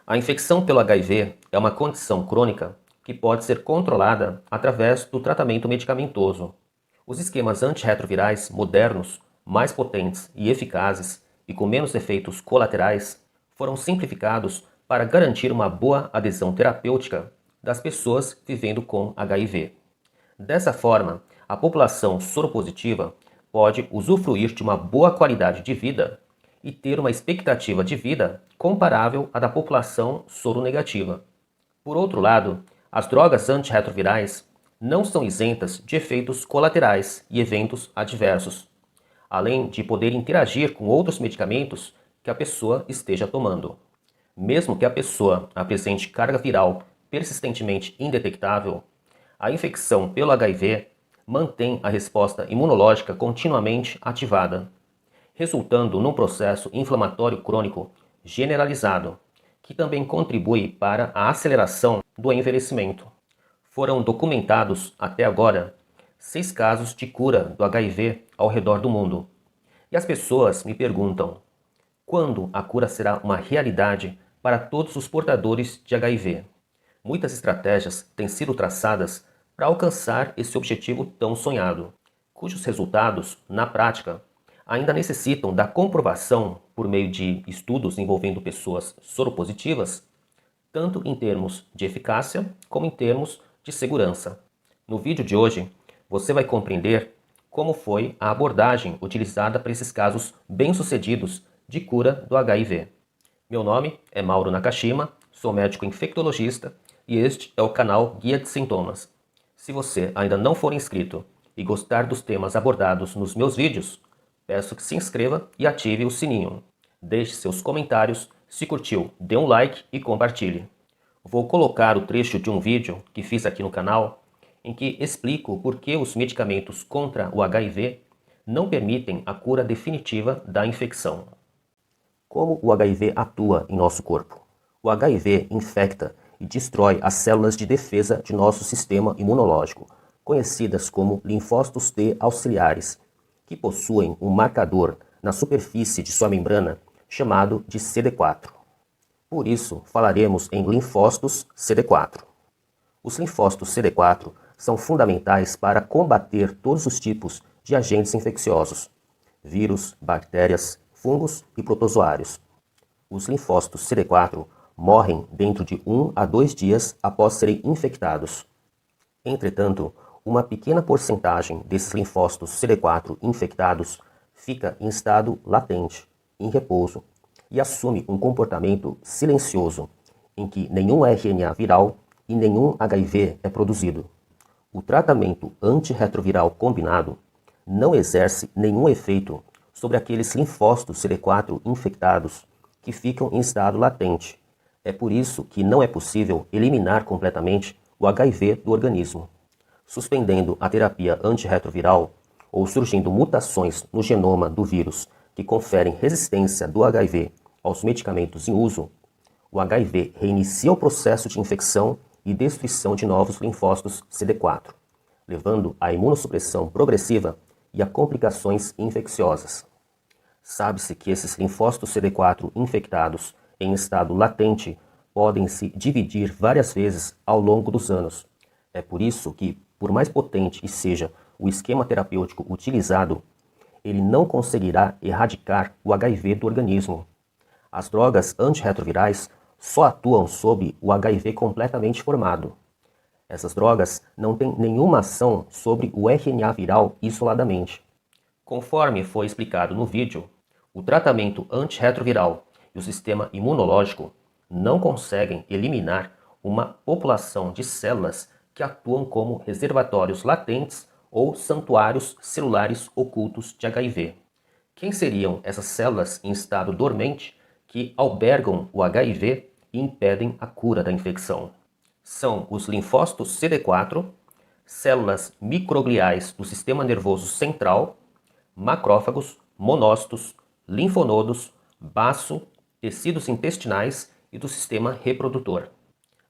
A infecção pelo HIV é uma condição crônica que pode ser controlada através do tratamento medicamentoso. Os esquemas antirretrovirais modernos, mais potentes e eficazes e com menos efeitos colaterais, foram simplificados para garantir uma boa adesão terapêutica das pessoas vivendo com HIV. Dessa forma, a população soropositiva pode usufruir de uma boa qualidade de vida e ter uma expectativa de vida comparável à da população soronegativa. Por outro lado, as drogas antirretrovirais não são isentas de efeitos colaterais e eventos adversos, além de poder interagir com outros medicamentos que a pessoa esteja tomando. Mesmo que a pessoa apresente carga viral persistentemente indetectável, a infecção pelo HIV mantém a resposta imunológica continuamente ativada, resultando num processo inflamatório crônico generalizado, que também contribui para a aceleração do envelhecimento. Foram documentados, até agora, 6 casos de cura do HIV ao redor do mundo. E as pessoas me perguntam, quando a cura será uma realidade para todos os portadores de HIV? Muitas estratégias têm sido traçadas para alcançar esse objetivo tão sonhado, cujos resultados, na prática, ainda necessitam da comprovação por meio de estudos envolvendo pessoas soropositivas, tanto em termos de eficácia como em termos de segurança. No vídeo de hoje, você vai compreender como foi a abordagem utilizada para esses casos bem-sucedidos de cura do HIV. Meu nome é Mauro Nakashima, sou médico infectologista e este é o canal Guia de Sintomas. Se você ainda não for inscrito e gostar dos temas abordados nos meus vídeos, peço que se inscreva e ative o sininho. Deixe seus comentários, se curtiu, dê um like e compartilhe. Vou colocar o trecho de um vídeo que fiz aqui no canal, em que explico por que os medicamentos contra o HIV não permitem a cura definitiva da infecção. Como o HIV atua em nosso corpo? O HIV infecta e destrói as células de defesa de nosso sistema imunológico, conhecidas como linfócitos T auxiliares, que possuem um marcador na superfície de sua membrana chamado de CD4. Por isso, falaremos em linfócitos CD4. Os linfócitos CD4 são fundamentais para combater todos os tipos de agentes infecciosos, vírus, bactérias, fungos e protozoários. Os linfócitos CD4 morrem dentro de 1 a 2 dias após serem infectados. Entretanto, uma pequena porcentagem desses linfócitos CD4 infectados fica em estado latente, em repouso, e assume um comportamento silencioso, em que nenhum RNA viral e nenhum HIV é produzido. O tratamento antirretroviral combinado não exerce nenhum efeito sobre aqueles linfócitos CD4 infectados que ficam em estado latente. É por isso que não é possível eliminar completamente o HIV do organismo. Suspendendo a terapia antirretroviral ou surgindo mutações no genoma do vírus que conferem resistência do HIV aos medicamentos em uso, o HIV reinicia o processo de infecção e destruição de novos linfócitos CD4, levando à imunossupressão progressiva e a complicações infecciosas. Sabe-se que esses linfócitos CD4 infectados em estado latente podem se dividir várias vezes ao longo dos anos. É por isso que, por mais potente seja o esquema terapêutico utilizado, ele não conseguirá erradicar o HIV do organismo. As drogas antirretrovirais só atuam sobre o HIV completamente formado. Essas drogas não têm nenhuma ação sobre o RNA viral isoladamente. Conforme foi explicado no vídeo, o tratamento antirretroviral e o sistema imunológico não conseguem eliminar uma população de células que atuam como reservatórios latentes ou santuários celulares ocultos de HIV. Quem seriam essas células em estado dormente que albergam o HIV e impedem a cura da infecção? São os linfócitos CD4, células microgliais do sistema nervoso central, macrófagos, monócitos, linfonodos, baço, tecidos intestinais e do sistema reprodutor.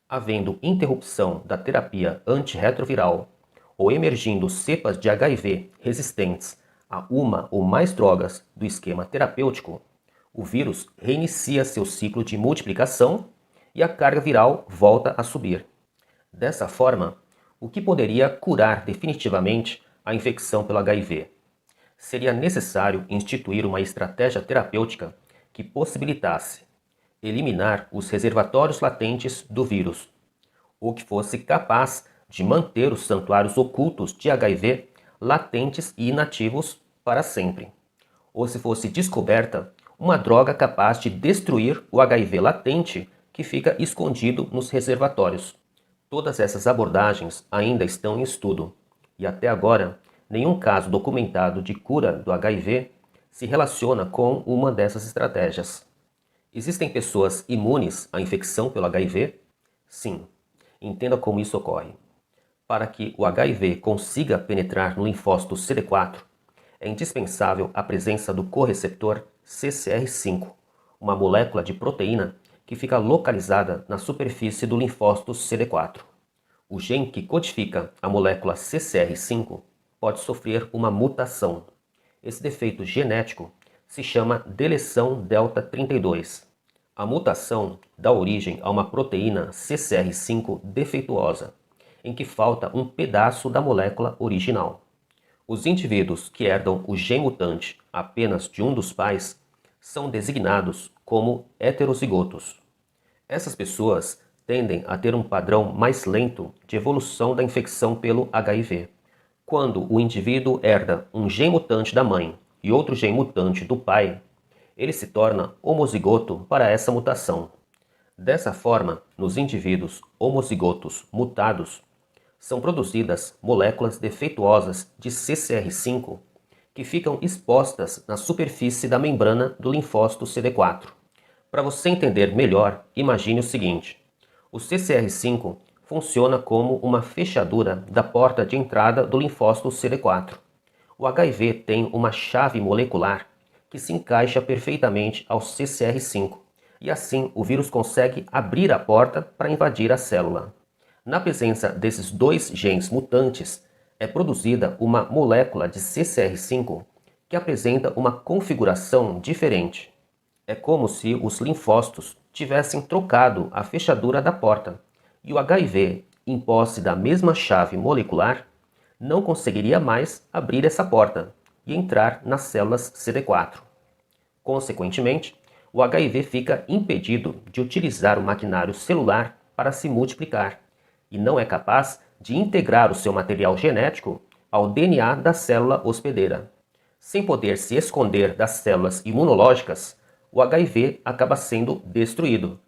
Havendo interrupção da terapia antirretroviral ou emergindo cepas de HIV resistentes a uma ou mais drogas do esquema terapêutico, o vírus reinicia seu ciclo de multiplicação e a carga viral volta a subir. Dessa forma, o que poderia curar definitivamente a infecção pelo HIV? Seria necessário instituir uma estratégia terapêutica que possibilitasse eliminar os reservatórios latentes do vírus, ou que fosse capaz de manter os santuários ocultos de HIV latentes e inativos para sempre, ou se fosse descoberta uma droga capaz de destruir o HIV latente que fica escondido nos reservatórios. Todas essas abordagens ainda estão em estudo, e até agora, nenhum caso documentado de cura do HIV se relaciona com uma dessas estratégias. Existem pessoas imunes à infecção pelo HIV? Sim. Entenda como isso ocorre. Para que o HIV consiga penetrar no linfócito CD4, é indispensável a presença do correceptor CCR5, uma molécula de proteína que fica localizada na superfície do linfócito CD4. O gene que codifica a molécula CCR5 pode sofrer uma mutação. Esse defeito genético se chama deleção delta 32. A mutação dá origem a uma proteína CCR5 defeituosa, em que falta um pedaço da molécula original. Os indivíduos que herdam o gene mutante apenas de um dos pais são designados como heterozigotos. Essas pessoas tendem a ter um padrão mais lento de evolução da infecção pelo HIV. Quando o indivíduo herda um gene mutante da mãe e outro gene mutante do pai, ele se torna homozigoto para essa mutação. Dessa forma, nos indivíduos homozigotos mutados, são produzidas moléculas defeituosas de CCR5 que ficam expostas na superfície da membrana do linfócito CD4. Para você entender melhor, imagine o seguinte: o CCR5 funciona como uma fechadura da porta de entrada do linfócito CD4. O HIV tem uma chave molecular que se encaixa perfeitamente ao CCR5, e assim o vírus consegue abrir a porta para invadir a célula. Na presença desses dois genes mutantes, é produzida uma molécula de CCR5 que apresenta uma configuração diferente. É como se os linfócitos tivessem trocado a fechadura da porta, e o HIV, em posse da mesma chave molecular, não conseguiria mais abrir essa porta e entrar nas células CD4. Consequentemente, o HIV fica impedido de utilizar o maquinário celular para se multiplicar e não é capaz de integrar o seu material genético ao DNA da célula hospedeira. Sem poder se esconder das células imunológicas, o HIV acaba sendo destruído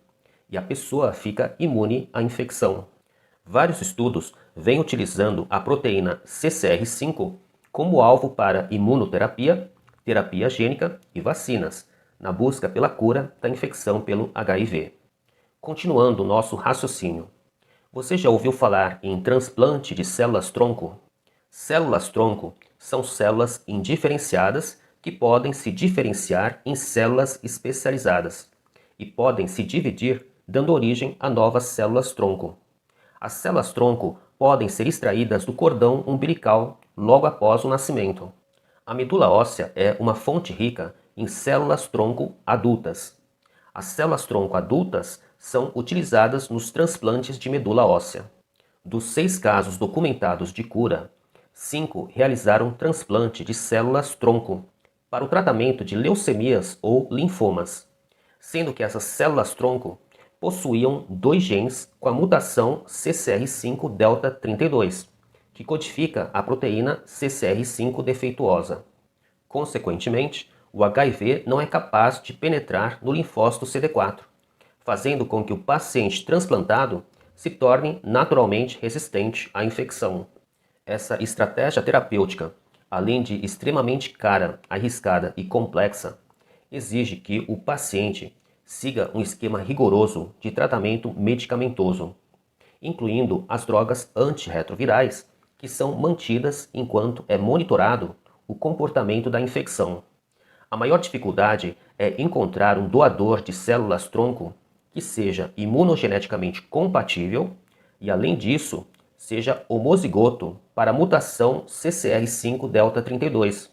e a pessoa fica imune à infecção. Vários estudos vêm utilizando a proteína CCR5 como alvo para imunoterapia, terapia gênica e vacinas, na busca pela cura da infecção pelo HIV. Continuando o nosso raciocínio, você já ouviu falar em transplante de células-tronco? Células-tronco são células indiferenciadas que podem se diferenciar em células especializadas e podem se dividir, dando origem a novas células-tronco. As células-tronco podem ser extraídas do cordão umbilical logo após o nascimento. A medula óssea é uma fonte rica em células-tronco adultas. As células-tronco adultas são utilizadas nos transplantes de medula óssea. Dos 6 casos documentados de cura, 5 realizaram transplante de células-tronco para o tratamento de leucemias ou linfomas, sendo que essas células-tronco possuíam 2 genes com a mutação CCR5 delta 32, que codifica a proteína CCR5 defeituosa. Consequentemente, o HIV não é capaz de penetrar no linfócito CD4, fazendo com que o paciente transplantado se torne naturalmente resistente à infecção. Essa estratégia terapêutica, além de extremamente cara, arriscada e complexa, exige que o paciente siga um esquema rigoroso de tratamento medicamentoso, incluindo as drogas antirretrovirais, que são mantidas enquanto é monitorado o comportamento da infecção. A maior dificuldade é encontrar um doador de células-tronco que seja imunogeneticamente compatível e, além disso, seja homozigoto para a mutação CCR5 delta 32,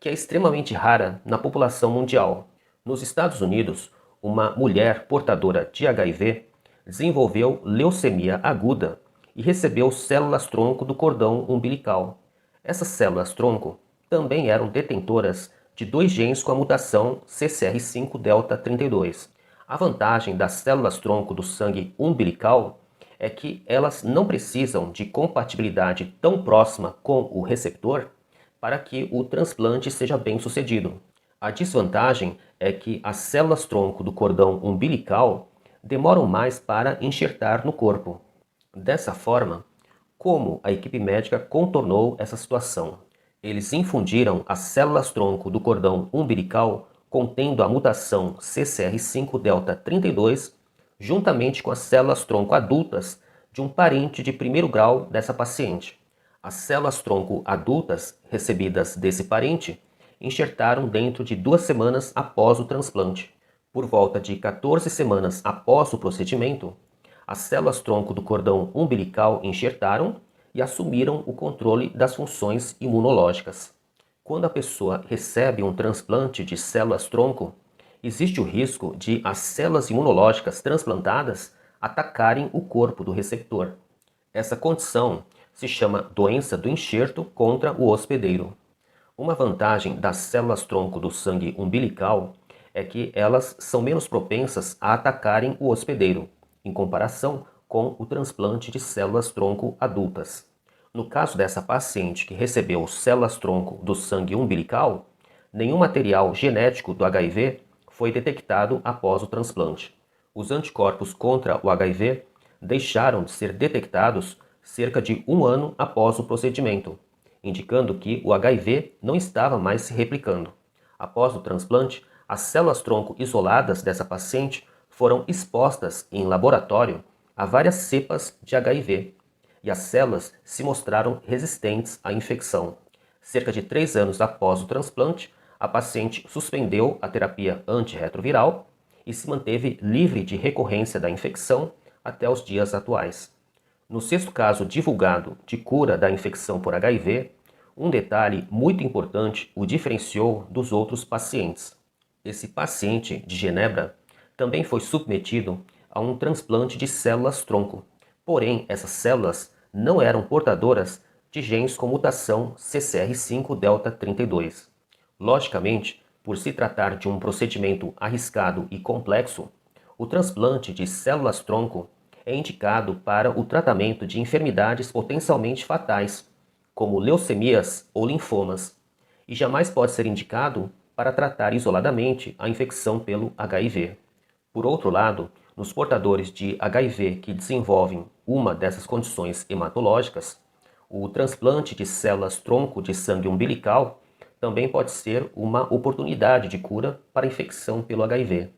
que é extremamente rara na população mundial. Nos Estados Unidos, uma mulher portadora de HIV desenvolveu leucemia aguda e recebeu células-tronco do cordão umbilical. Essas células-tronco também eram detentoras de dois genes com a mutação CCR5-delta-32. A vantagem das células-tronco do sangue umbilical é que elas não precisam de compatibilidade tão próxima com o receptor para que o transplante seja bem sucedido. A desvantagem é que as células-tronco do cordão umbilical demoram mais para enxertar no corpo. Dessa forma, como a equipe médica contornou essa situação? Eles infundiram as células-tronco do cordão umbilical contendo a mutação CCR5-delta-32 juntamente com as células-tronco adultas de um parente de primeiro grau dessa paciente. As células-tronco adultas recebidas desse parente enxertaram dentro de 2 semanas após o transplante. Por volta de 14 semanas após o procedimento, as células-tronco do cordão umbilical enxertaram e assumiram o controle das funções imunológicas. Quando a pessoa recebe um transplante de células-tronco, existe o risco de as células imunológicas transplantadas atacarem o corpo do receptor. Essa condição se chama doença do enxerto contra o hospedeiro. Uma vantagem das células-tronco do sangue umbilical é que elas são menos propensas a atacarem o hospedeiro, em comparação com o transplante de células-tronco adultas. No caso dessa paciente que recebeu células-tronco do sangue umbilical, nenhum material genético do HIV foi detectado após o transplante. Os anticorpos contra o HIV deixaram de ser detectados cerca de 1 ano após o procedimento, indicando que o HIV não estava mais se replicando. Após o transplante, as células-tronco isoladas dessa paciente foram expostas em laboratório a várias cepas de HIV e as células se mostraram resistentes à infecção. Cerca de 3 anos após o transplante, a paciente suspendeu a terapia antirretroviral e se manteve livre de recorrência da infecção até os dias atuais. No 6º caso divulgado de cura da infecção por HIV, um detalhe muito importante o diferenciou dos outros pacientes. Esse paciente de Genebra também foi submetido a um transplante de células-tronco, porém essas células não eram portadoras de genes com mutação CCR5-delta-32. Logicamente, por se tratar de um procedimento arriscado e complexo, o transplante de células-tronco é indicado para o tratamento de enfermidades potencialmente fatais, como leucemias ou linfomas, e jamais pode ser indicado para tratar isoladamente a infecção pelo HIV. Por outro lado, nos portadores de HIV que desenvolvem uma dessas condições hematológicas, o transplante de células-tronco de sangue umbilical também pode ser uma oportunidade de cura para a infecção pelo HIV.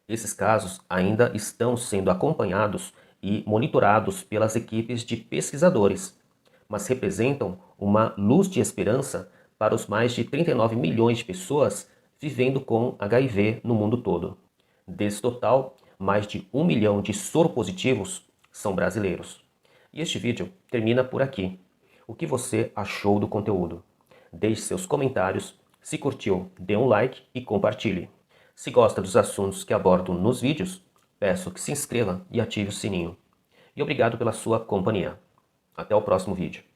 Esses casos ainda estão sendo acompanhados e monitorados pelas equipes de pesquisadores, mas representam uma luz de esperança para os mais de 39 milhões de pessoas vivendo com HIV no mundo todo. Desse total, mais de 1 milhão de soropositivos são brasileiros. E este vídeo termina por aqui. O que você achou do conteúdo? Deixe seus comentários, se curtiu, dê um like e compartilhe. Se gosta dos assuntos que abordo nos vídeos, peço que se inscreva e ative o sininho. E obrigado pela sua companhia. Até o próximo vídeo.